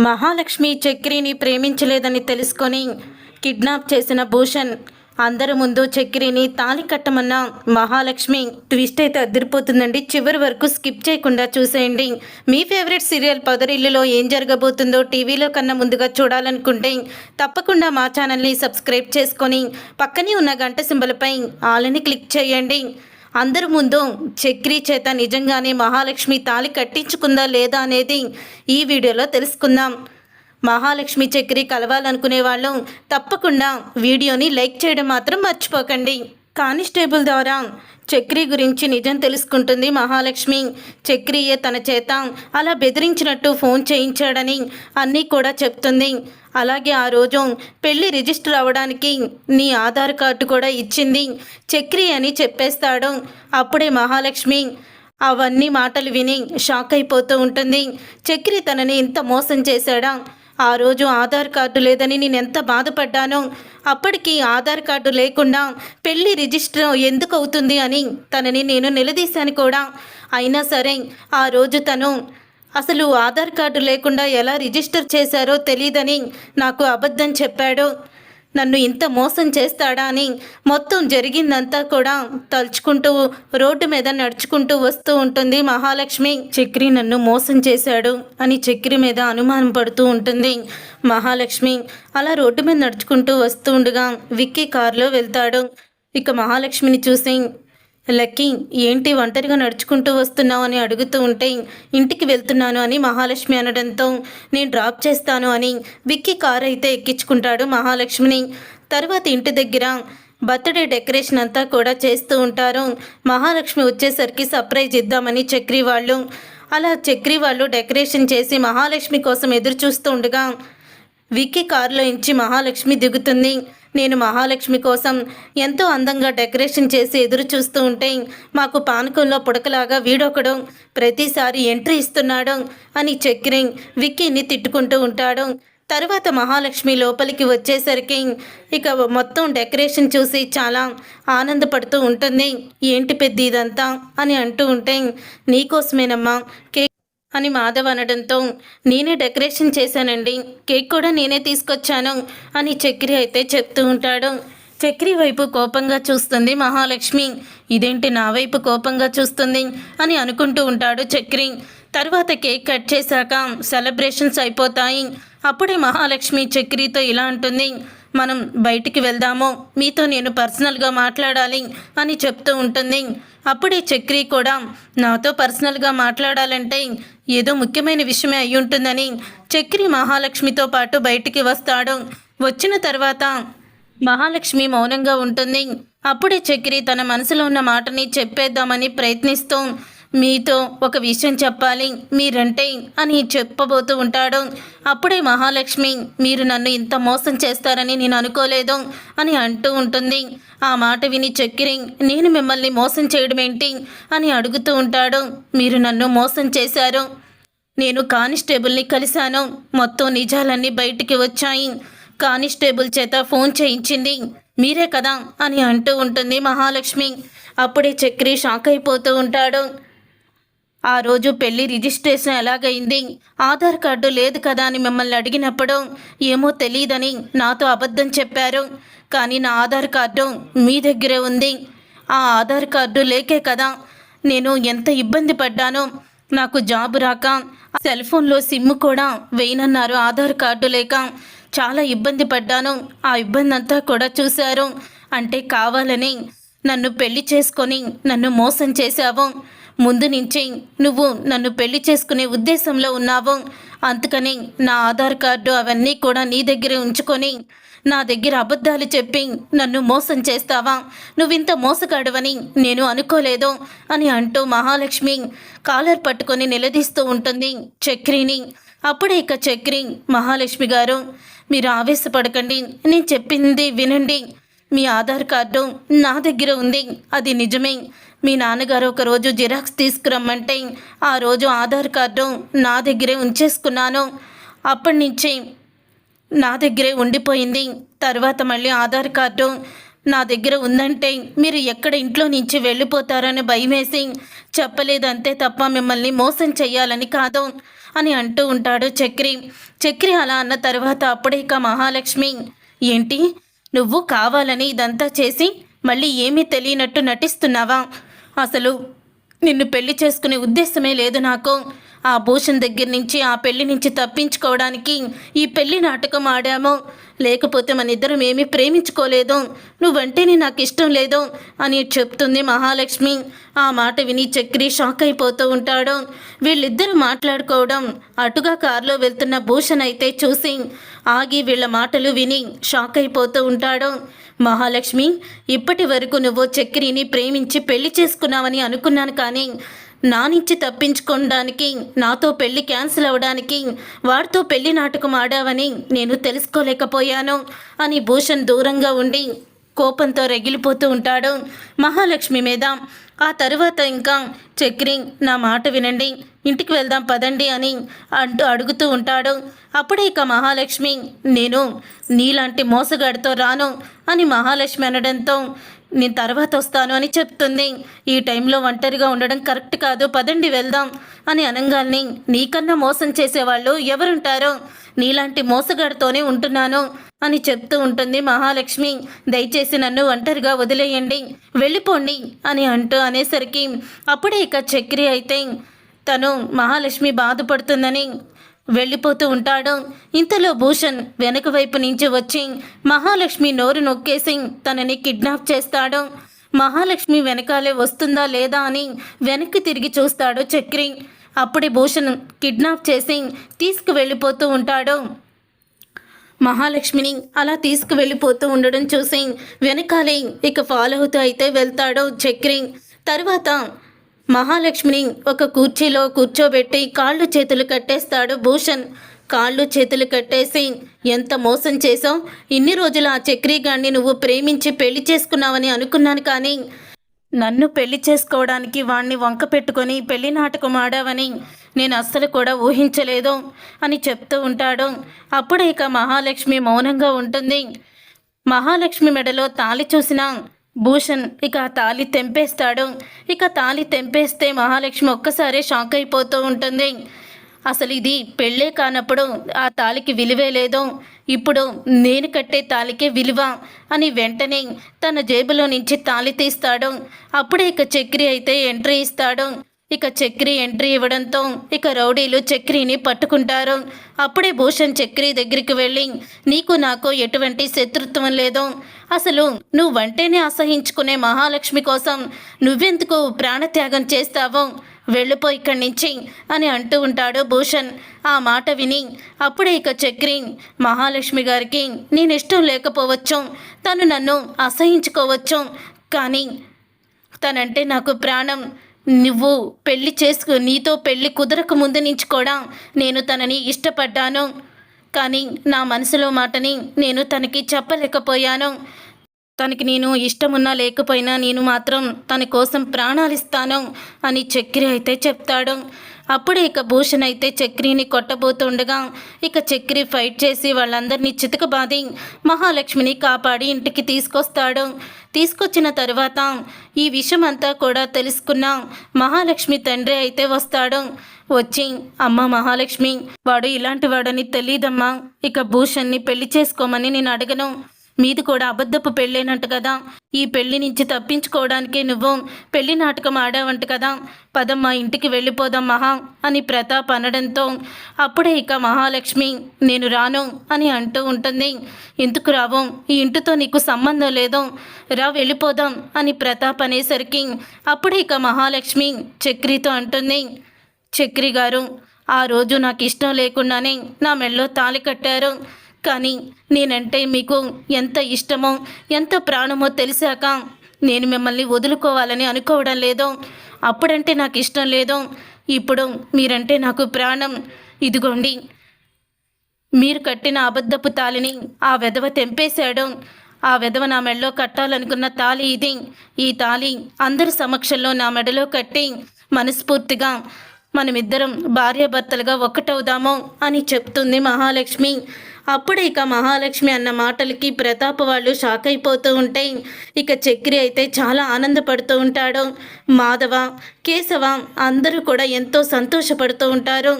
మహాలక్ష్మి చక్రిని ప్రేమించలేదని తెలుసుకొని కిడ్నాప్ చేసిన భూషణ్ అందరి ముందు చక్రిని తాళి కట్టమన్న మహాలక్ష్మి ట్విస్ట్ అయితే అదిరిపోతుందండి. చివరి వరకు స్కిప్ చేయకుండా చూసేయండి. మీ ఫేవరెట్ సీరియల్ పొదరిల్లులో ఏం జరగబోతుందో టీవీలో కన్నా ముందుగా చూడాలనుకుంటే తప్పకుండా మా ఛానల్ని సబ్స్క్రైబ్ చేసుకొని పక్కనే ఉన్న గంట సింబల్పై ఆలని క్లిక్ చేయండి. అందరి ముందు చక్రి చేత నిజంగానే మహాలక్ష్మి తాళి కట్టించుకుందా లేదా అనేది ఈ వీడియోలో తెలుసుకుందాం. మహాలక్ష్మి చక్రి కలవాలనుకునే వాళ్ళు తప్పకుండా వీడియోని లైక్ చేయడం మాత్రం మర్చిపోకండి. కానిస్టేబుల్ ద్వారా చక్రి గురించి నిజం తెలుసుకుంటుంది మహాలక్ష్మి. చక్రియే తన చేత అలా బెదిరించినట్టు ఫోన్ చేయించాడని అన్నీ కూడా చెప్తుంది. అలాగే ఆ రోజు పెళ్లి రిజిస్టర్ అవ్వడానికి నీ ఆధార్ కార్డు కూడా ఇచ్చింది చక్రి అని చెప్పేస్తాడు. అప్పుడే మహాలక్ష్మి అవన్నీ మాటలు విని షాక్ అయిపోతూ ఉంటుంది. చక్రి తనని ఇంత మోసం చేశాడా? ఆ రోజు ఆధార్ కార్డు లేదని నేను ఎంత బాధపడ్డానో, అప్పటికి ఆధార్ కార్డు లేకుండా పెళ్లి రిజిస్టర్ ఎందుకు అవుతుంది అని తనని నేను నిలదీశాను కూడా. అయినా సరే ఆ రోజు తను అసలు ఆధార్ కార్డు లేకుండా ఎలా రిజిస్టర్ చేశారో తెలియదని నాకు అబద్ధం చెప్పాడు. నన్ను ఇంత మోసం చేస్తాడా అని మొత్తం జరిగిందంతా కూడా తలుచుకుంటూ రోడ్డు మీద నడుచుకుంటూ వస్తూ ఉంటుంది మహాలక్ష్మి. చక్రి నన్ను మోసం చేశాడు అని చక్రి మీద అనుమానం పడుతూ ఉంటుంది మహాలక్ష్మి. అలా రోడ్డు మీద నడుచుకుంటూ వస్తూ ఉండగా విక్కీ కారులో వెళ్తాడు. ఇక మహాలక్ష్మిని చూసి, లక్కీ ఏంటి ఒంటరిగా నడుచుకుంటూ వస్తున్నావు అని అడుగుతూ ఉంటే, ఇంటికి వెళ్తున్నాను అని మహాలక్ష్మి అనడంతో నేను డ్రాప్ చేస్తాను అని విక్కీ కారు అయితే ఎక్కించుకుంటాడు మహాలక్ష్మిని. తర్వాత ఇంటి దగ్గర బర్త్డే డెకరేషన్ అంతా కూడా చేస్తూ ఉంటారు. మహాలక్ష్మి వచ్చేసరికి సర్ప్రైజ్ ఇద్దామని చక్రి వాళ్ళు డెకరేషన్ చేసి మహాలక్ష్మి కోసం ఎదురు చూస్తూ ఉండగా విక్కీ కారులో ఇంచి మహాలక్ష్మి దిగుతుంది. నేను మహాలక్ష్మి కోసం ఎంతో అందంగా డెకరేషన్ చేసి ఎదురు చూస్తూ ఉంటే మాకు పానకంలో పుడకలాగా వీడొకడు ప్రతిసారి ఎంట్రీ ఇస్తున్నాడు అని చక్రి విక్కీని తిట్టుకుంటూ ఉంటాడు. తర్వాత మహాలక్ష్మి లోపలికి వచ్చేసరికి ఇక మొత్తం డెకరేషన్ చూసి చాలా ఆనందపడుతూ ఉంటుంది. ఏంటి పెద్ద ఇదంతా అని అంటూ ఉంటే, నీకోసమేనమ్మా కేక్ అని మాధవ్ అనడంతో, నేనే డెకరేషన్ చేశానండి, కేక్ కూడా నేనే తీసుకొచ్చాను అని చక్రి అయితే చెప్తూ ఉంటాడు. చక్రి వైపు కోపంగా చూస్తుంది మహాలక్ష్మి. ఇదేంటి నా వైపు కోపంగా చూస్తుంది అని అనుకుంటూ ఉంటాడు చక్రి. తర్వాత కేక్ కట్ చేశాక సెలబ్రేషన్స్ అయిపోతాయి. అప్పుడే మహాలక్ష్మి చక్రితో ఇలా అంటుంది, మనం బయటికి వెళ్దాము, మీతో నేను పర్సనల్గా మాట్లాడాలి అని చెప్తూ ఉంటుంది. అప్పుడే చక్రి కూడా నాతో పర్సనల్గా మాట్లాడాలంటే ఏదో ముఖ్యమైన విషయమే అయి ఉంటుందని చక్రి మహాలక్ష్మితో పాటు బయటికి వస్తాడు. వచ్చిన తర్వాత మహాలక్ష్మి మౌనంగా ఉంటుంది. అప్పుడే చక్రి తన మనసులో ఉన్న మాటని చెప్పేద్దామని ప్రయత్నిస్తూ, మీతో ఒక విషయం చెప్పాలి మీరంటే అని చెప్పబోతూ ఉంటాడు. అప్పుడే మహాలక్ష్మి, మీరు నన్ను ఇంత మోసం చేస్తారని నేను అనుకోలేదు అని అంటూ ఉంటుంది. ఆ మాట విని చక్రి, నేను మిమ్మల్ని మోసం చేయడం ఏంటి అని అడుగుతూ ఉంటాడు. మీరు నన్ను మోసం చేశారు, నేను కానిస్టేబుల్ని కలిశాను, మొత్తం నిజాలన్నీ బయటికి వచ్చాయి, కానిస్టేబుల్ చేత ఫోన్ చేయించింది మీరే కదా అని అంటూ ఉంటుంది మహాలక్ష్మి. అప్పుడే చక్రి షాక్ అయిపోతూ ఉంటాడు. ఆ రోజు పెళ్లి రిజిస్ట్రేషన్ ఎలాగైంది, ఆధార్ కార్డు లేదు కదా అని మిమ్మల్ని అడిగినప్పుడు ఏమో తెలియదని నాతో అబద్ధం చెప్పారు, కానీ నా ఆధార్ కార్డు మీ దగ్గరే ఉంది. ఆ ఆధార్ కార్డు లేకే కదా నేను ఎంత ఇబ్బంది పడ్డానో, నాకు జాబ్ రాక సెల్ ఫోన్లో సిమ్ కూడా వేయనన్నారు, ఆధార్ కార్డు లేక చాలా ఇబ్బంది పడ్డాను. ఆ ఇబ్బంది అంతా కూడా చూశారు. అంటే కావాలని నన్ను పెళ్లి చేసుకొని నన్ను మోసం చేశావు. ముందు నుంచి నువ్వు నన్ను పెళ్లి చేసుకునే ఉద్దేశంలో ఉన్నావు. అందుకని నా ఆధార్ కార్డు అవన్నీ కూడా నీ దగ్గరే ఉంచుకొని నా దగ్గర అబద్ధాలు చెప్పి నన్ను మోసం చేస్తావా? నువ్వింత మోసగాడవని నేను అనుకోలేదు అని అంటూ మహాలక్ష్మి కాలర్ పట్టుకొని నిలదీస్తూ ఉంటుంది చక్రిని. అప్పుడే ఇక చక్రి, మహాలక్ష్మి గారు మీరు ఆవేశపడకండి, నేను చెప్పింది వినండి. మీ ఆధార్ కార్డు నా దగ్గర ఉంది, అది నిజమే. మీ నాన్నగారు ఒకరోజు జిరాక్స్ తీసుకురమ్మంటే ఆ రోజు ఆధార్ కార్డు నా దగ్గరే ఉంచేసుకున్నాను. అప్పటి నుంచి నా దగ్గరే ఉండిపోయింది. తర్వాత మళ్ళీ ఆధార్ కార్డు నా దగ్గర ఉందంటే మీరు ఎక్కడ ఇంట్లో నుంచి వెళ్ళిపోతారని భయమేసి చెప్పలేదంతే తప్ప మిమ్మల్ని మోసం చెయ్యాలని కాదు అని అంటూ ఉంటాడు చక్రి. చక్రి అలా అన్న తర్వాత అప్పుడే ఇక మహాలక్ష్మి, ఏంటి నువ్వు కావాలని ఇదంతా చేసి మళ్ళీ ఏమీ తెలియనట్టు నటిస్తున్నావా? అసలు నిన్ను పెళ్లి చేసుకునే ఉద్దేశమే లేదు నాకు. ఆ భూషణ్ దగ్గర నుంచి ఆ పెళ్లి నుంచి తప్పించుకోవడానికి ఈ పెళ్లి నాటకం ఆడాము. లేకపోతే మన ఇద్దరం ఏమీ ప్రేమించుకోలేదు. నువ్వంటేనే నాకు ఇష్టం లేదు అని చెప్తుంది మహాలక్ష్మి. ఆ మాట విని చక్రి షాక్ అయిపోతూ ఉంటాడు. వీళ్ళిద్దరూ మాట్లాడుకోవడం అటుగా కారులో వెళ్తున్న భూషణ్ అయితే చూసి ఆగి వీళ్ళ మాటలు విని షాక్ అయిపోతూ ఉంటాడు. మహాలక్ష్మి, ఇప్పటి వరకు నువ్వు చక్రిని ప్రేమించి పెళ్లి చేసుకున్నావని అనుకున్నాను, కానీ నా నుంచి తప్పించుకోవడానికి, నాతో పెళ్లి క్యాన్సిల్ అవ్వడానికి వాడితో పెళ్లి నాటకం ఆడావని నేను తెలుసుకోలేకపోయాను అని భూషణ్ దూరంగా ఉండి కోపంతో రగిలిపోతూ ఉంటాడు మహాలక్ష్మి మీద. ఆ తరువాత ఇంకా చక్రి, నా మాట వినండి, ఇంటికి వెళ్దాం పదండి అని అడుగుతూ ఉంటాడు. అప్పుడే ఇక మహాలక్ష్మి, నేను నీలాంటి మోసగాడితో రాను అని మహాలక్ష్మి అనడంతో నేను తర్వాత వస్తాను అని చెప్తుంది. ఈ టైంలో ఒంటరిగా ఉండడం కరెక్ట్ కాదు, పదండి వెళ్దాం అని అనగానే, నీకన్నా మోసం చేసేవాళ్ళు ఎవరుంటారో, నీలాంటి మోసగాడితోనే ఉంటున్నాను అని చెప్తూ ఉంటుంది మహాలక్ష్మి. దయచేసి నన్ను ఒంటరిగా వదిలేయండి, వెళ్ళిపోండి అని అనేసరికి అప్పుడే ఇక చక్రి అయితే తను మహాలక్ష్మి బాధపడుతుందని వెళ్ళిపోతూ ఉంటాడు. ఇంతలో భూషణ్ వెనక వైపు నుంచి వచ్చి మహాలక్ష్మి నోరు నొక్కేసి తనని కిడ్నాప్ చేస్తాడు. మహాలక్ష్మి వెనకాలే వస్తుందా లేదా అని వెనక్కి తిరిగి చూస్తాడు చక్రి. అప్పుడే భూషణ్ కిడ్నాప్ చేసి తీసుకువెళ్ళిపోతూ ఉంటాడు. మహాలక్ష్మిని అలా తీసుకువెళ్ళిపోతూ ఉండడం చూసి వెనకాలే ఇక ఫాలో అవుతూ అయితే వెళ్తాడు చక్రి. తర్వాత మహాలక్ష్మిని ఒక కుర్చీలో కూర్చోబెట్టి కాళ్ళు చేతులు కట్టేస్తాడు భూషణ్. కాళ్ళు చేతులు కట్టేసి, ఎంత మోసం చేసావు, ఇన్ని రోజులు ఆ చక్రీగాడిని నువ్వు ప్రేమించి పెళ్లి చేసుకున్నావని అనుకున్నాను, కానీ నన్ను పెళ్లి చేసుకోవడానికి వాణ్ణి వంక పెట్టుకొని పెళ్లి నాటకం ఆడావని నేను అస్సలు కూడా ఊహించలేదు అని చెప్తూ ఉంటాడు. అప్పుడే ఇక మహాలక్ష్మి మౌనంగా ఉంటుంది. మహాలక్ష్మి మెడలో తాళి చూసిన భూషణ్ ఇక ఆ తాళి తెంపేస్తాడు. ఇక తాళి తెంపేస్తే మహాలక్ష్మి ఒక్కసారి షాక్ అయిపోతూ ఉంటుంది. అసలు ఇది పెళ్ళే కానప్పుడు ఆ తాళికి విలువే లేదు, ఇప్పుడు నేను కట్టే తాళికే విలువ అని వెంటనే తన జేబులో నుంచి తాళి తీస్తాడు. అప్పుడే ఇక చక్రి అయితే ఎంట్రీ ఇస్తాడు. ఇక చక్రి ఎంట్రీ ఇవ్వడంతో ఇక రౌడీలు చక్రిని పట్టుకుంటారు. అప్పుడే భూషణ్ చక్రి దగ్గరికి వెళ్ళి, నీకు నాకు ఎటువంటి శత్రుత్వం లేదు, అసలు నువ్వంటేనే అసహించుకునే మహాలక్ష్మి కోసం నువ్వెందుకు ప్రాణత్యాగం చేస్తావో, వెళ్ళిపో ఇక్కడి నుంచి అని అంటూ ఉంటాడు భూషణ్. ఆ మాట విని అప్పుడే ఇక చక్రి, మహాలక్ష్మి గారికి నేను ఇష్టం లేకపోవచ్చు, తను నన్ను అసహించుకోవచ్చు, కానీ తనంటే నాకు ప్రాణం. నువ్వు పెళ్లి నీతో పెళ్లి కుదరక ముందు నుంచి కూడా నేను తనని ఇష్టపడ్డాను, కానీ నా మనసులో మాటని నేను తనకి చెప్పలేకపోయాను. తనకి నేను ఇష్టమున్నా లేకపోయినా నేను మాత్రం తన కోసం ప్రాణాలిస్తాను అని చక్రి అయితే చెప్తాడు. అప్పుడే ఇక భూషణ్ అయితే చక్రిని కొట్టబోతుండగా ఇక చక్రి ఫైట్ చేసి వాళ్ళందరినీ చితకబాది మహాలక్ష్మిని కాపాడి ఇంటికి తీసుకొస్తాడు. తీసుకొచ్చిన తర్వాత ఈ విషయం అంతా కూడా తెలుసుకున్న మహాలక్ష్మి తండ్రి అయితే వస్తాడు. వచ్చి, అమ్మ మహాలక్ష్మి, వాడు ఇలాంటి వాడని తెలీదమ్మా, ఇక భూషణ్ని పెళ్లి చేసుకోమని నేను అడగను, మీది కూడా అబద్ధపు పెళ్ళేనంట కదా, ఈ పెళ్లి నుంచి తప్పించుకోవడానికే నువ్వు పెళ్లి నాటకం ఆడావంట కదా, పదమ్మా ఇంటికి వెళ్ళిపోదాం మహా అని ప్రతాప్ అనడంతో అప్పుడే ఇక మహాలక్ష్మి, నేను రాను అని అంటూ ఉంటుంది. ఎందుకు రావు, ఈ ఇంటితో నీకు సంబంధం లేదు, రా వెళ్ళిపోదాం అని ప్రతాప్ అనేసరికి అప్పుడే ఇక మహాలక్ష్మి చక్రితో అంటుంది, చక్రి గారు, ఆ రోజు నాకు ఇష్టం లేకుండానే నా మెళ్ళో తాళి కట్టారు, కానీ నేనంటే మీకు ఎంత ఇష్టమో ఎంత ప్రాణమో తెలిసాక నేను మిమ్మల్ని వదులుకోవాలని అనుకోవడం లేదు. అప్పుడంటే నాకు ఇష్టం లేదు, ఇప్పుడు మీరంటే నాకు ప్రాణం. ఇదిగోండి, మీరు కట్టిన అబద్ధపు తాళిని ఆ వెధవ తెంపేశాడు. ఆ వెధవ నా మెడలో కట్టాలనుకున్న తాళి ఇది. ఈ తాళి అందరి సమక్షంలో నా మెడలో కట్టి మనస్ఫూర్తిగా మనమిద్దరం భార్యాభర్తలుగా ఒక్కటవుదాము అని చెప్తుంది మహాలక్ష్మి. అప్పుడు ఇక మహాలక్ష్మి అన్న మాటలకి ప్రతాప్ వాళ్ళు షాక్ అయిపోతూ ఉంటే ఇక చక్రి అయితే చాలా ఆనందపడుతూ ఉంటాడు. మాధవ, కేశవ అందరూ కూడా ఎంతో సంతోషపడుతూ ఉంటారు.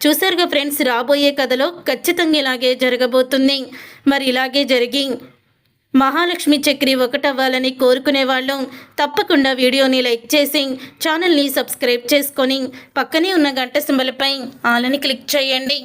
చూసారుగా ఫ్రెండ్స్, రాబోయే కథలో ఖచ్చితంగా ఇలాగే జరగబోతుంది. మరి ఇలాగే జరిగి మహాలక్ష్మి చక్రి ఒకటవ్వాలని కోరుకునే వాళ్ళు తప్పకుండా వీడియోని లైక్ చేసి ఛానల్ని సబ్స్క్రైబ్ చేసుకొని పక్కనే ఉన్న గంట సింబల్పై ఆలని క్లిక్ చేయండి.